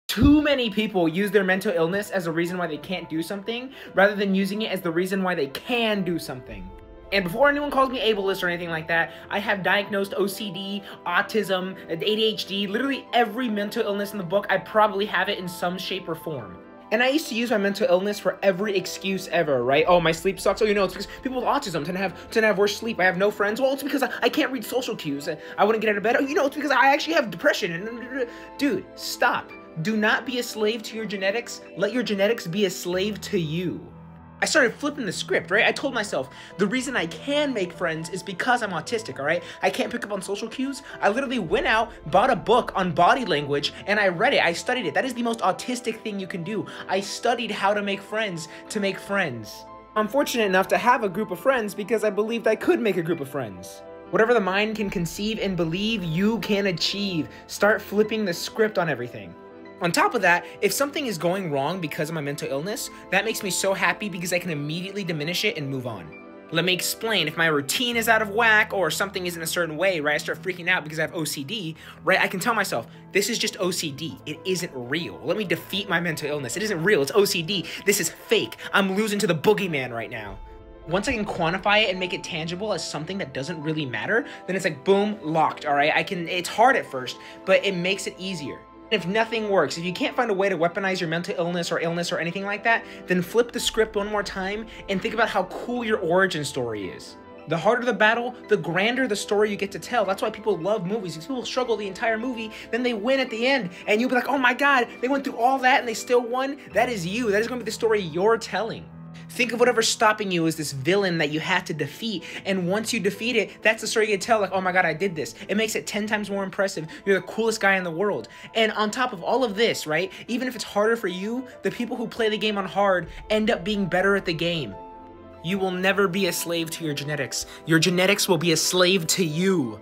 Too many people use their mental illness as a reason why they can't do something, rather than using it as the reason why they can do something. And before anyone calls me ableist or anything like that, I have diagnosed OCD, autism, ADHD, literally every mental illness in the book. I probably have it in some shape or form. And I used to use my mental illness for every excuse ever, right? Oh, my sleep sucks. Oh, you know, it's because people with autism tend to have worse sleep. I have no friends. Well, it's because I can't read social cues. I wouldn't get out of bed. Oh, you know, it's because I actually have depression. Dude, stop. Do not be a slave to your genetics. Let your genetics be a slave to you. I started flipping the script, right? I told myself, the reason I can make friends is because I'm autistic, all right? I can't pick up on social cues. I literally went out, bought a book on body language, and I read it. I studied it. That is the most autistic thing you can do. I studied how to make friends to make friends. I'm fortunate enough to have a group of friends because I believed I could make a group of friends. Whatever the mind can conceive and believe, you can achieve. Start flipping the script on everything. On top of that, if something is going wrong because of my mental illness, that makes me so happy because I can immediately diminish it and move on. Let me explain. If my routine is out of whack or something isn't a certain way, right, I start freaking out because I have OCD, right, I can tell myself, this is just OCD. It isn't real. Let me defeat my mental illness. It isn't real. It's OCD. This is fake. I'm losing to the boogeyman right now. Once I can quantify it and make it tangible as something that doesn't really matter, then it's like, boom, locked, all right? It's hard at first, but it makes it easier. If nothing works, if you can't find a way to weaponize your mental illness or anything like that, then flip the script one more time and think about how cool your origin story is. The harder the battle, the grander the story you get to tell. That's why people love movies. Because people struggle the entire movie, then they win at the end, and you'll be like, oh my god, they went through all that and they still won? That is you. That is going to be the story you're telling. Think of whatever's stopping you as this villain that you have to defeat, and once you defeat it, that's the story you tell, like, oh my god, I did this. It makes it 10 times more impressive. You're the coolest guy in the world. And on top of all of this, right, even if it's harder for you, the people who play the game on hard end up being better at the game. You will never be a slave to your genetics. Your genetics will be a slave to you.